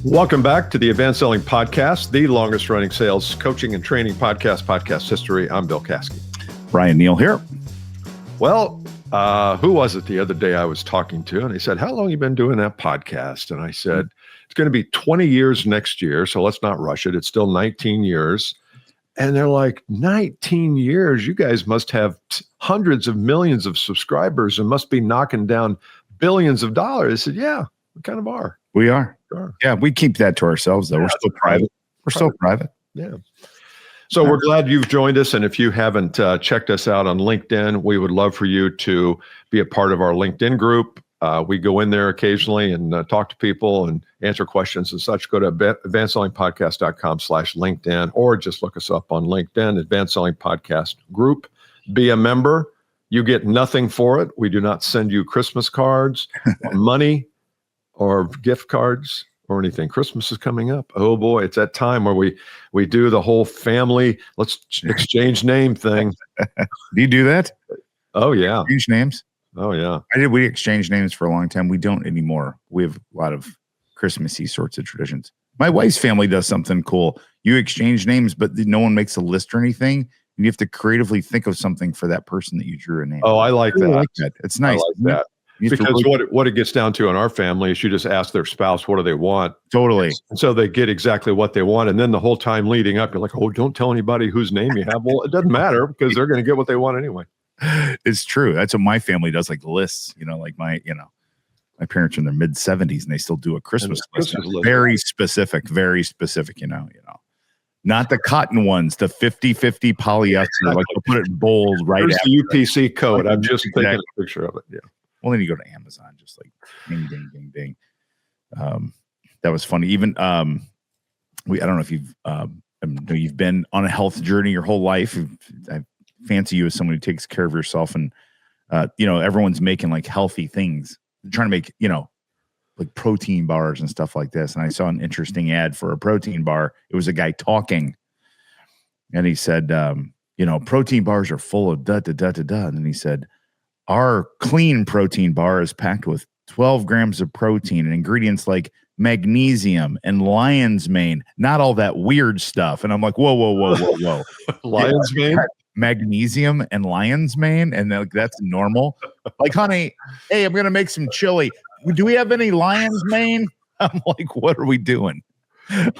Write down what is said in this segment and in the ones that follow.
Welcome back to the Advanced Selling Podcast, the longest running sales coaching and training podcast history. I'm Bill Caskey. Bryan Neal here. Well, who was it the other day I was talking to? And he said, how long have you been doing that podcast? And I said, it's going to be 20 years next year. So let's not rush it. It's still 19 years. And they're like, 19 years? You guys must have hundreds of millions of subscribers and must be knocking down billions of dollars. I said, yeah, we kind of are. We are. Yeah, we keep that to ourselves, though. We're still private. We're still private. Yeah. So we're glad you've joined us. And if you haven't checked us out on LinkedIn, we would love for you to be a part of our LinkedIn group. We go in there occasionally and talk to people and answer questions and such. Go to advancedsellingpodcast.com/LinkedIn, or just look us up on LinkedIn, Advanced Selling Podcast Group. Be a member. You get nothing for it. We do not send you Christmas cards or money or gift cards or anything. Christmas is coming up. Oh boy, it's that time where we do the whole family, let's exchange name thing. Do you do that? Oh yeah. Exchange names? Oh yeah. We exchanged names for a long time. We don't anymore. We have a lot of Christmassy sorts of traditions. My wife's family does something cool. You exchange names, but no one makes a list or anything. And you have to creatively think of something for that person that you drew a name. Oh, I like that. I like that. It's nice. I like that. Because what it gets down to in our family is you just ask their spouse, what do they want? Totally. And so they get exactly what they want. And then the whole time leading up, you're like, oh, don't tell anybody whose name you have. Well, it doesn't matter because they're going to get what they want anyway. It's true. That's what my family does, like lists, like my parents are in their mid 70s and they still do a Christmas list. Very specific, not the cotton ones, the 50-50 polyester, like they'll put it in bold right Here's after. the UPC code. I'm just taking a picture of it. Yeah. Well, then you go to Amazon, just like ding, ding, ding, ding. That was funny. Even I don't know if you've been on a health journey your whole life. I fancy you as someone who takes care of yourself, and everyone's making like healthy things. They're trying to make like protein bars and stuff like this. And I saw an interesting ad for a protein bar. It was a guy talking, and he said, protein bars are full of da da da da da. And then he said, our clean protein bar is packed with 12 grams of protein and ingredients like magnesium and lion's mane, not all that weird stuff. And I'm like, whoa. Lion's mane? Magnesium and lion's mane? And that's normal. Like, honey, hey, I'm going to make some chili. Do we have any lion's mane? I'm like, what are we doing?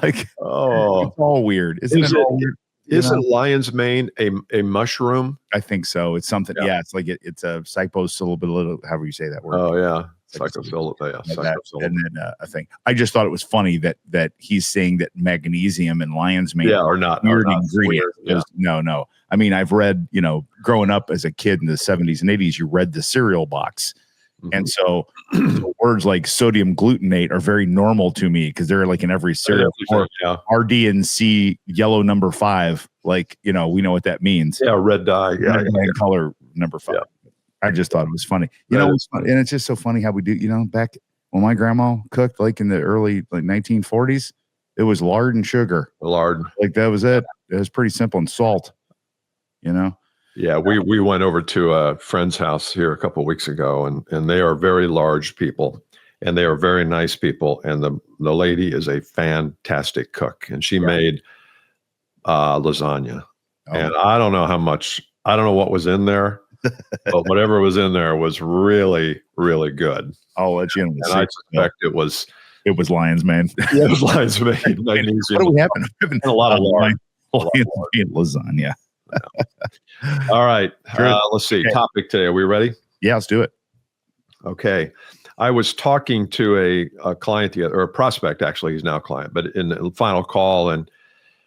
Like, oh, it's all weird. Isn't it all weird? Isn't lion's mane a mushroom? I think so. It's something. Yeah, it's like it's a psychosyllable, however you say that word. Oh yeah, psychosyllable. Yeah, and then I think I just thought it was funny that he's saying that magnesium and lion's mane are not weird ingredients. Yeah. No. I mean, I've read, growing up as a kid in the 70s and 80s, you read the cereal box. And so words like sodium glutamate are very normal to me because they're like in every cereal. Or RD and C yellow number 5, like, we know what that means. Yeah, red dye. Yeah, color number 5. Yeah. I just thought it was funny. It's funny. And it's just so funny how we do, back when my grandma cooked, like in the early 1940s, it was lard and sugar. Lard. Like that was it. It was pretty simple, and salt, Yeah, we went over to a friend's house here a couple of weeks ago, and they are very large people, and they are very nice people. And the lady is a fantastic cook, and she made lasagna. Oh. And I don't know what was in there, but whatever was in there was really, really good. I'll let you in. And I suspect it was lion's mane. Yeah, it was lion's mane. Magnesium. What do we have? A lot of lard. Lasagna. All right. Let's see. Okay. Topic today. Are we ready? Yeah, let's do it. Okay. I was talking to a client or a prospect, actually. He's now a client, but in the final call, and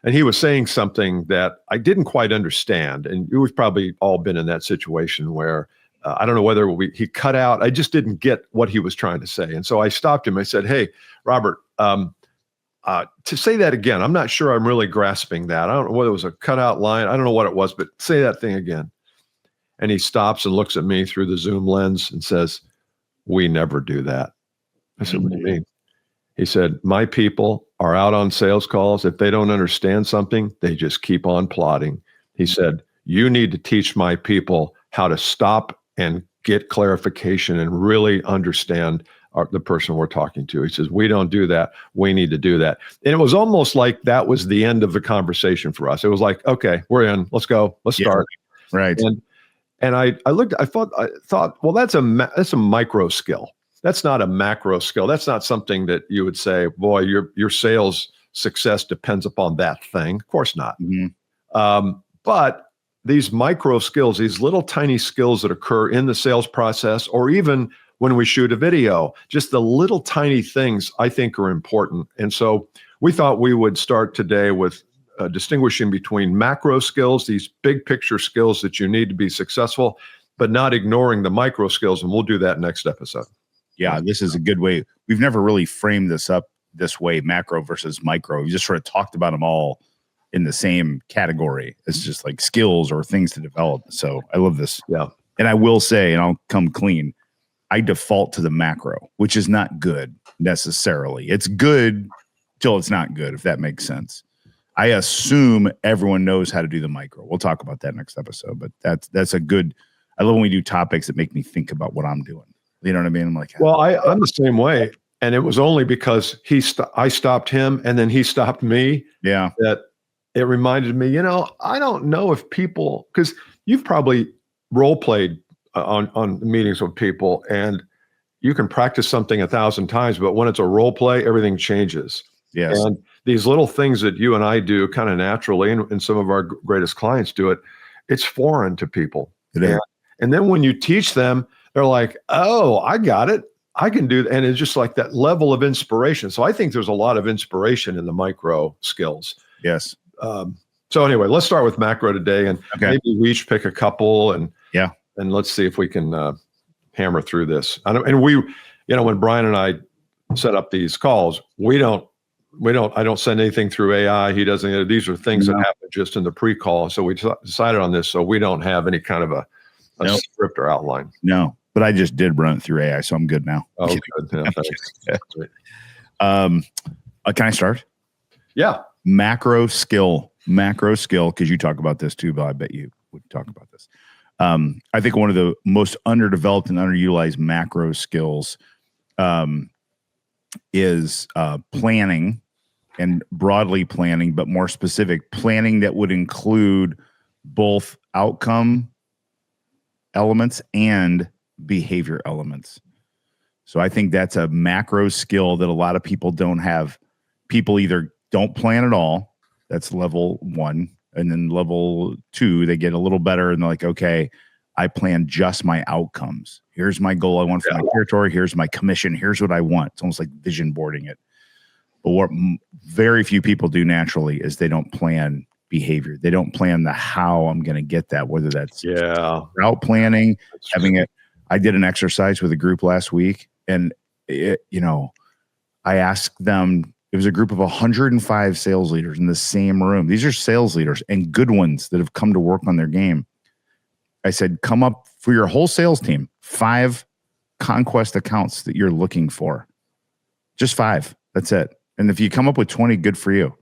he was saying something that I didn't quite understand. And we've probably all been in that situation where I don't know whether he cut out. I just didn't get what he was trying to say. And so I stopped him. I said, hey, Robert, to say that again, I'm not sure I'm really grasping that. I don't know whether it was a cutout line. I don't know what it was, but say that thing again. And he stops and looks at me through the Zoom lens and says, we never do that. I said, what do you mean? He said, my people are out on sales calls. If they don't understand something, they just keep on plotting. He said, you need to teach my people how to stop and get clarification and really understand the person we're talking to. He says, we don't do that. We need to do that. And it was almost like that was the end of the conversation for us. It was like, okay, we're in, let's go, let's start. Right. And I thought, well, that's a micro skill. That's not a macro skill. That's not something that you would say, boy, your sales success depends upon that thing. Of course not. But these micro skills, these little tiny skills that occur in the sales process, or even when we shoot a video, just the little tiny things I think are important. And so we thought we would start today with distinguishing between macro skills, these big picture skills that you need to be successful, but not ignoring the micro skills. And we'll do that next episode. Yeah, this is a good way. We've never really framed this up this way, macro versus micro. We just sort of talked about them all in the same category. It's just like skills or things to develop. So I love this. Yeah. And I will say, and I'll come clean, I default to the macro, which is not good necessarily. It's good till it's not good, if that makes sense. I assume everyone knows how to do the micro. We'll talk about that next episode, but that's a good, I love when we do topics that make me think about what I'm doing. You know what I mean? I'm like, well, I'm the same way. And it was only because I stopped him and then he stopped me. Yeah. That it reminded me, I don't know if people, because you've probably role played on meetings with people, and you can practice something 1,000 times, but when it's a role play, everything changes. Yes. And these little things that you and I do kind of naturally, and some of our greatest clients do it, it's foreign to people. And then when you teach them, they're like, oh, I got it. I can do that. And it's just like that level of inspiration. So I think there's a lot of inspiration in the micro skills. Yes. So anyway, let's start with macro today, and maybe we each pick a couple, and let's see if we can hammer through this. And we, when Bryan and I set up these calls, I don't send anything through AI. He doesn't. These are things that happen just in the pre-call. So we decided on this, so we don't have any kind of a script or outline. No, but I just did run it through AI, so I'm good now. Oh, good. Yeah, thanks. Can I start? Yeah. Macro skill, because you talk about this too, but I bet you would talk about this. I think one of the most underdeveloped and underutilized macro skills is planning, and broadly planning, but more specific planning that would include both outcome elements and behavior elements. So I think that's a macro skill that a lot of people don't have. People either don't plan at all. That's level 1. And then level 2, they get a little better and they're like, okay, I plan just my outcomes. Here's my goal I want for my territory. Here's my commission. Here's what I want. It's almost like vision boarding it. But what very few people do naturally is they don't plan behavior. They don't plan the how I'm going to get that, whether that's route planning, having it. I did an exercise with a group last week, and I asked them, it was a group of 105 sales leaders in the same room. These are sales leaders and good ones that have come to work on their game. I said, come up for your whole sales team, 5 conquest accounts that you're looking for. Just 5. That's it. And if you come up with 20, good for you.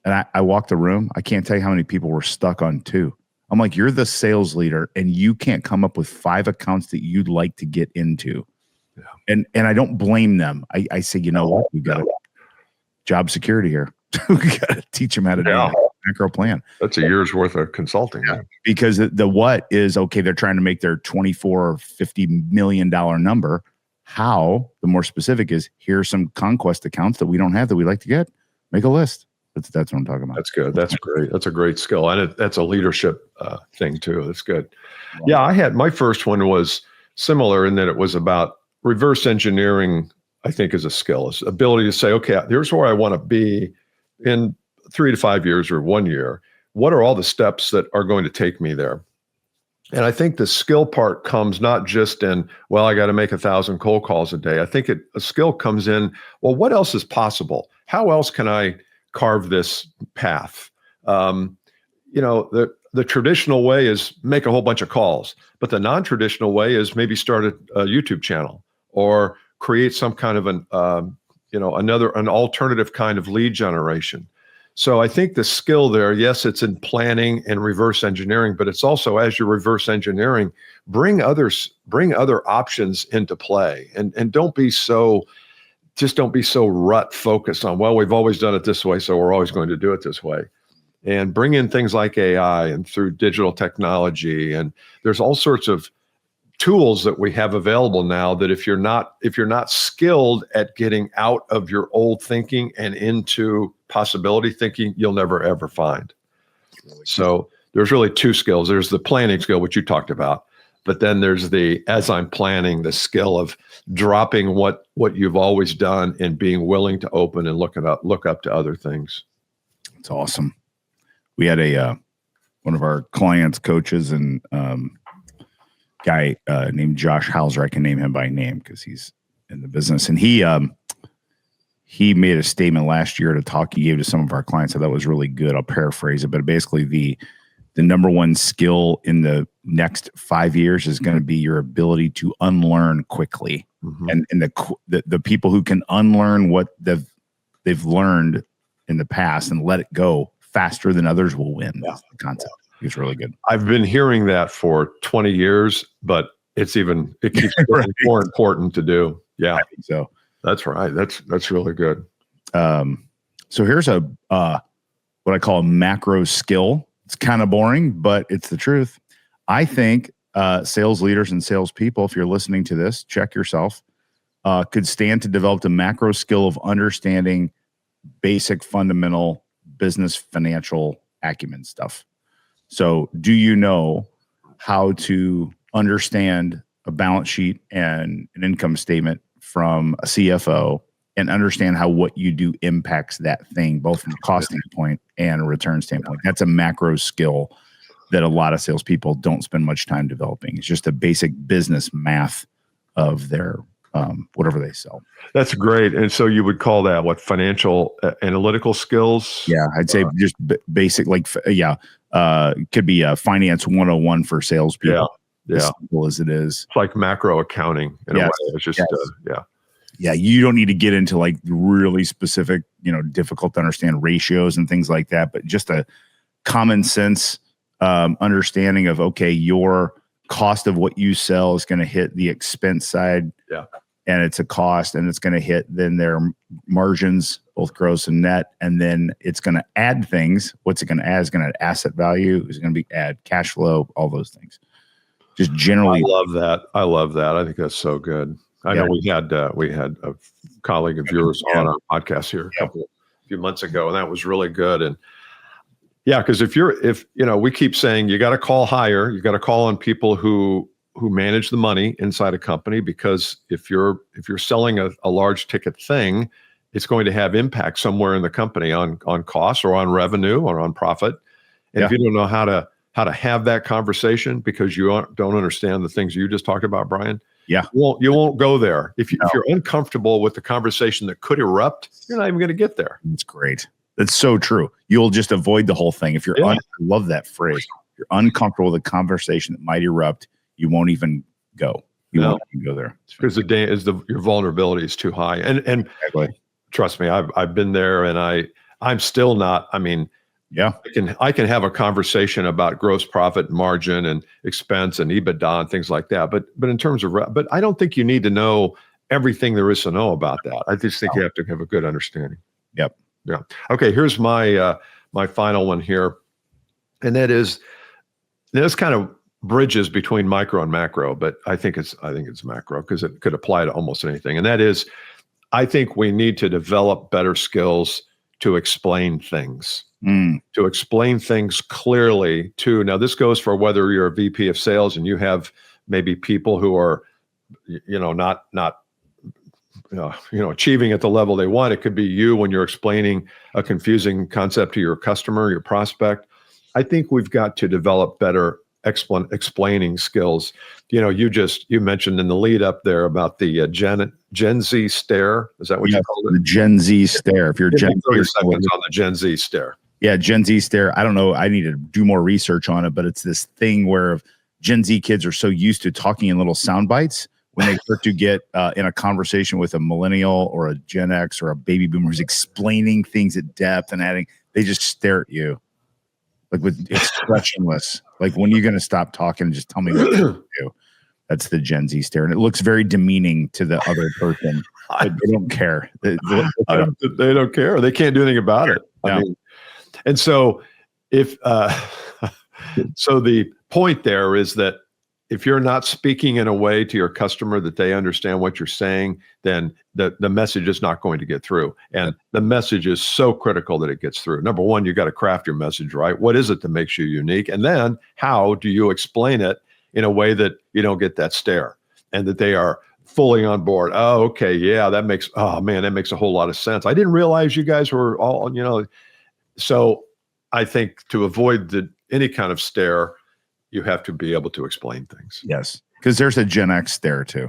And I walked the room. I can't tell you how many people were stuck on 2. I'm like, you're the sales leader and you can't come up with 5 accounts that you'd like to get into. Yeah. And I don't blame them. I say, you know what? We got job security here. We got to teach them how to do a macro plan. That's a year's worth of consulting. Yeah. Because the what is, okay, they're trying to make their $24 or $50 million number. How, the more specific is, here's some conquest accounts that we don't have that we'd like to get. Make a list. That's what I'm talking about. That's good. That's great. That's a great skill. And that's a leadership thing too. That's good. Yeah, my first one was similar in that it was about reverse engineering, I think, is a skill. It's ability to say, okay, here's where I want to be in 3 to 5 years or 1 year. What are all the steps that are going to take me there? And I think the skill part comes not just in, well, I got to make 1,000 cold calls a day. I think a skill comes in, well, what else is possible? How else can I carve this path? The traditional way is make a whole bunch of calls, but the non-traditional way is maybe start a YouTube channel or create some kind of an alternative kind of lead generation. So I think the skill there, yes, it's in planning and reverse engineering, but it's also, as you're reverse engineering, bring other options into play, and don't be so rut focused on, well, we've always done it this way, so we're always going to do it this way. And bring in things like AI and through digital technology. And there's all sorts of tools that we have available now that if you're not skilled at getting out of your old thinking and into possibility thinking, you'll never ever find. So there's really two skills. There's the planning skill, which you talked about, but then there's the, as I'm planning, the skill of dropping what you've always done and being willing to open and look up to other things. It's awesome. We had one of our clients, coaches, and guy named Josh Hauser. I can name him by name because he's in the business. And he made a statement last year at a talk he gave to some of our clients. I thought was really good. I'll paraphrase it, but basically the number one skill in the next 5 years is going to be your ability to unlearn quickly. Mm-hmm. And the people who can unlearn what they've learned in the past and let it go faster than others will win. Yeah. That's the concept. It's really good. I've been hearing that for 20 years, but it keeps right. more important to do. Yeah. I think so. That's right. That's really good. So here's what I call a macro skill. It's kind of boring, but it's the truth. I think sales leaders and salespeople, if you're listening to this, check yourself, could stand to develop the macro skill of understanding basic fundamental business financial acumen stuff. So do you know how to understand a balance sheet and an income statement from a CFO and understand how what you do impacts that thing, both from a cost standpoint and a return standpoint? That's a macro skill that a lot of salespeople don't spend much time developing. It's just a basic business math of their whatever they sell. That's great. And so you would call that what, financial analytical skills? Yeah, I'd say just basic, it could be a finance 101 for salespeople. Yeah. As simple as it is. It's like macro accounting in a way. It's just, Yeah, you don't need to get into like really specific, difficult to understand ratios and things like that, but just a common sense understanding of, okay, your cost of what you sell is going to hit the expense side. Yeah. And it's a cost, and it's going to hit then their margins, both gross and net. And then it's going to add things. What's it going to add? It's going to add asset value. It's going to add cash flow, all those things. Just generally. I love that. I think that's so good. I know we had a colleague of yours on our podcast here a few months ago, and that was really good. And because if we keep saying you got to call higher, you got to call on people who manage the money inside a company, because if you're selling a large ticket thing, it's going to have impact somewhere in the company on costs or on revenue or on profit. And if you don't know how to have that conversation because you don't understand the things you just talked about, Bryan, you won't go there. If you're uncomfortable with the conversation that could erupt, you're not even going to get there. That's great. That's so true. You'll just avoid the whole thing. If you're, I love that phrase. If you're uncomfortable with a conversation that might erupt, you won't even go. You won't even go there. Because your vulnerability is too high. And exactly. Trust me, I've been there, and I'm still not. I mean, I can have a conversation about gross profit margin and expense and EBITDA and things like that. But in terms of, but I don't think you need to know everything there is to know about that. I just think you have to have a good understanding. Yep. Yeah. Okay. Here's my final one here, and that is, this kind of bridges between micro and macro, but I think it's macro because it could apply to almost anything. And that is, I think we need to develop better skills to explain things, to explain things clearly too. Now, this goes for whether you're a VP of sales and you have maybe people who are, not achieving at the level they want. It could be you when you're explaining a confusing concept to your customer, your prospect. I think we've got to develop better explaining skills. You mentioned in the lead up there about the Gen Z stare. Is that what you called it? The Gen Z stare. If you're Gen 30 seconds on the Gen Z stare. Yeah, Gen Z stare. I don't know. I need to do more research on it, but it's this thing where Gen Z kids are so used to talking in little sound bites. When they start to get in a conversation with a millennial or a Gen X or a baby boomer who's explaining things at depth and adding, They just stare at you, like with expressionless. Like, when are you going to stop talking and just tell me what to do? That's the Gen Z stare, and it looks very demeaning to the other person. But they don't care. They don't care. They can't do anything about it. No. I mean, and so if so, the point there is that if you're not speaking in a way to your customer that they understand what you're saying, then the message is not going to get through. And the message is so critical that it gets through. Number one, you got to craft your message right. What is it that makes you unique? And then how do you explain it in a way that you don't get that stare and that they are fully on board? Oh, okay. Yeah, that makes a whole lot of sense. I didn't realize you guys were all, so I think to avoid any kind of stare, you have to be able to explain things. Yes, because there's a Gen X stare too,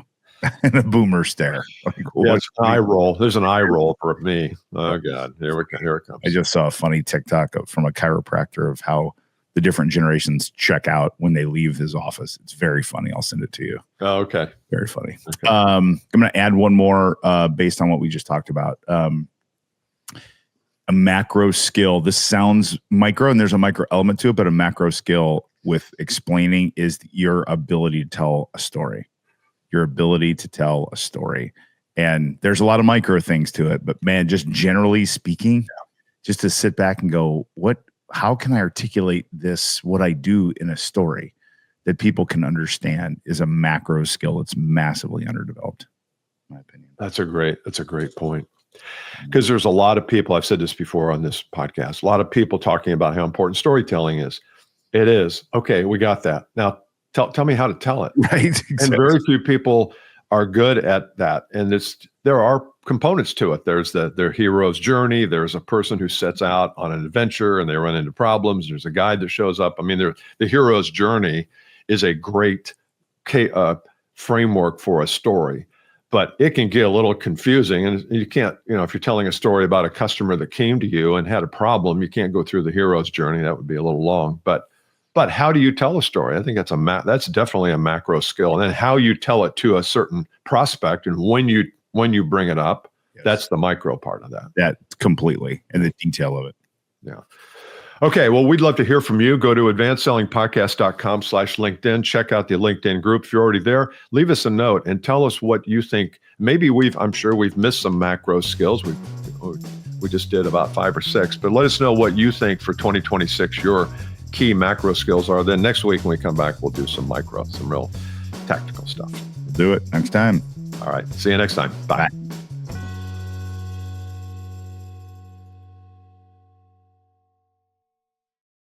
and a Boomer stare. Like, yeah, it's an eye roll. There's an eye roll for me. Oh God, here it comes. I just saw a funny TikTok from a chiropractor of how the different generations check out when they leave his office. It's very funny. I'll send it to you. Oh, okay. Very funny. Okay. I'm going to add one more based on what we just talked about. A macro skill. This sounds micro, and there's a micro element to it, but a macro skill with explaining is your ability to tell a story. Your ability to tell a story. And there's a lot of micro things to it, but man, just generally speaking, just to sit back and go, how can I articulate this, what I do in a story that people can understand, is a macro skill that's massively underdeveloped, in my opinion. That's a great point. Because there's a lot of people, I've said this before on this podcast, a lot of people talking about how important storytelling is. It is. Okay, we got that. Now tell me how to tell it. Right. Exactly. And very few people are good at that. And there are components to it. There's their hero's journey. There's a person who sets out on an adventure and they run into problems. There's a guide that shows up. I mean, the hero's journey is a great framework for a story, but it can get a little confusing. And you can't, if you're telling a story about a customer that came to you and had a problem, you can't go through the hero's journey. That would be a little long. But how do you tell a story? I think that's definitely a macro skill. And then how you tell it to a certain prospect and when you bring it up, yes, that's the micro part of that. That completely, and the detail of it. Yeah. Okay. Well, we'd love to hear from you. Go to advancedsellingpodcast.com/LinkedIn. Check out the LinkedIn group. If you're already there, leave us a note and tell us what you think. Maybe I'm sure we've missed some macro skills. We just did about 5 or 6, but let us know what you think for 2026, your key macro skills are. Then next week when we come back, we'll do some real tactical stuff. We'll do it next time. All right. See you next time. Bye.